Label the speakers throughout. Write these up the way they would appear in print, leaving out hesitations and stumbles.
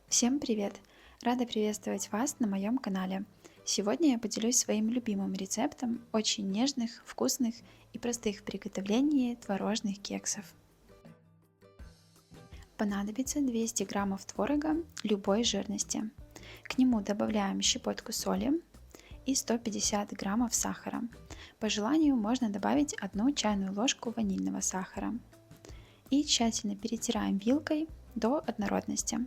Speaker 1: Всем привет! Рада приветствовать вас на моем канале. Сегодня я поделюсь своим любимым рецептом очень нежных, вкусных и простых в приготовлении творожных кексов. Понадобится 200 граммов творога любой жирности. К нему добавляем щепотку соли и 150 граммов сахара. По желанию можно добавить 1 чайную ложку ванильного сахара. И тщательно перетираем вилкой до однородности.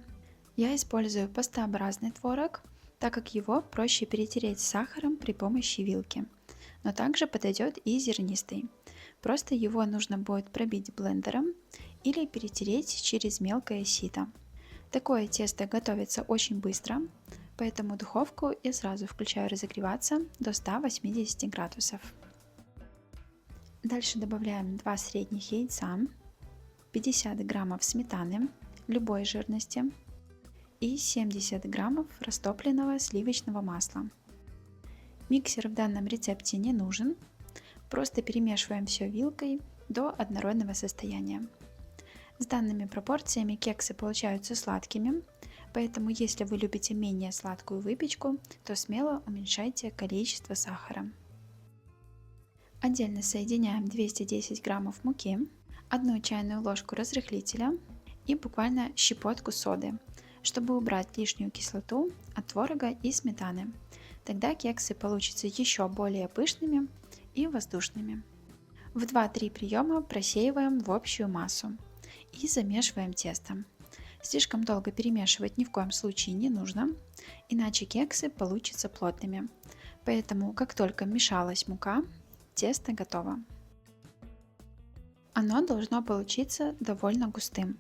Speaker 1: Я использую пастообразный творог, так как его проще перетереть с сахаром при помощи вилки, но также подойдет и зернистый. Просто его нужно будет пробить блендером или перетереть через мелкое сито. Такое тесто готовится очень быстро, поэтому духовку я сразу включаю разогреваться до 180 градусов. Дальше добавляем 2 средних яйца, 50 граммов сметаны любой жирности и 70 граммов растопленного сливочного масла. Миксер в данном рецепте не нужен, просто перемешиваем все вилкой до однородного состояния. С данными пропорциями кексы получаются сладкими, поэтому если вы любите менее сладкую выпечку, то смело уменьшайте количество сахара. Отдельно соединяем 210 граммов муки, 1 чайную ложку разрыхлителя и буквально щепотку соды, чтобы убрать лишнюю кислоту от творога и сметаны. Тогда кексы получатся еще более пышными и воздушными. В 2-3 приема просеиваем в общую массу и замешиваем тесто. Слишком долго перемешивать ни в коем случае не нужно, иначе кексы получатся плотными. Поэтому, как только вмешалась мука, тесто готово. Оно должно получиться довольно густым.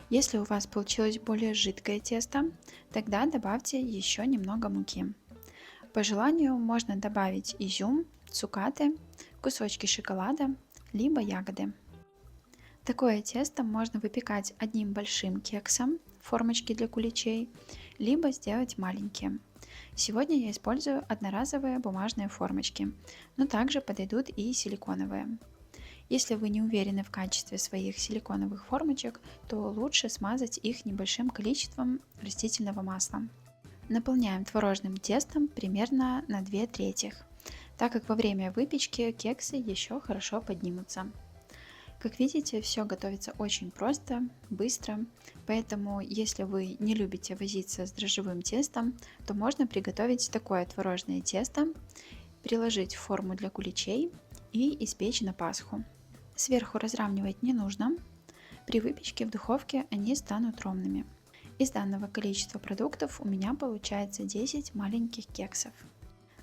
Speaker 1: Если у вас получилось более жидкое тесто, тогда добавьте еще немного муки. По желанию можно добавить изюм, цукаты, кусочки шоколада, либо ягоды. Такое тесто можно выпекать одним большим кексом в формочке для куличей, либо сделать маленькие. Сегодня я использую одноразовые бумажные формочки, но также подойдут и силиконовые. Если вы не уверены в качестве своих силиконовых формочек, то лучше смазать их небольшим количеством растительного масла. Наполняем творожным тестом примерно на 2/3, так как во время выпечки кексы еще хорошо поднимутся. Как видите, все готовится очень просто, быстро, поэтому если вы не любите возиться с дрожжевым тестом, то можно приготовить такое творожное тесто, приложить в форму для куличей и испечь на Пасху. Сверху разравнивать не нужно, при выпечке в духовке они станут ровными. Из данного количества продуктов у меня получается 10 маленьких кексов.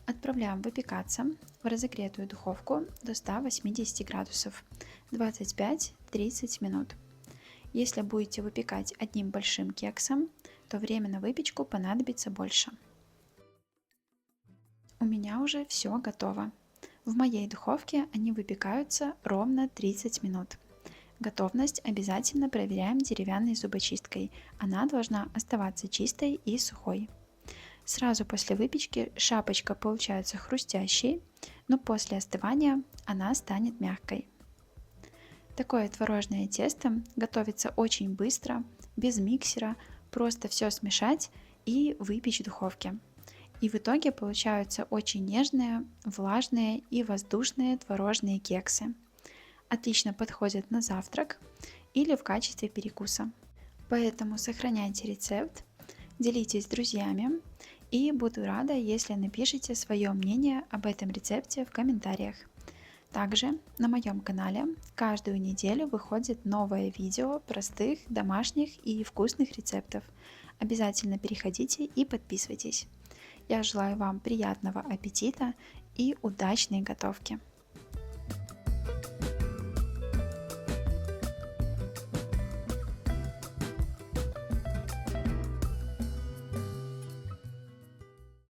Speaker 1: Отправляем выпекаться в разогретую духовку до 180 градусов 25-30 минут. Если будете выпекать одним большим кексом, то время на выпечку понадобится больше. У меня уже все готово. В моей духовке они выпекаются ровно 30 минут. Готовность обязательно проверяем деревянной зубочисткой. Она должна оставаться чистой и сухой. Сразу после выпечки шапочка получается хрустящей, но после остывания она станет мягкой. Такое творожное тесто готовится очень быстро, без миксера, просто все смешать и выпечь в духовке. И в итоге получаются очень нежные, влажные и воздушные творожные кексы. Отлично подходят на завтрак или в качестве перекуса. Поэтому сохраняйте рецепт, делитесь с друзьями и буду рада, если напишите свое мнение об этом рецепте в комментариях. Также на моем канале каждую неделю выходит новое видео простых, домашних и вкусных рецептов. Обязательно переходите и подписывайтесь. Я желаю вам приятного аппетита и удачной готовки!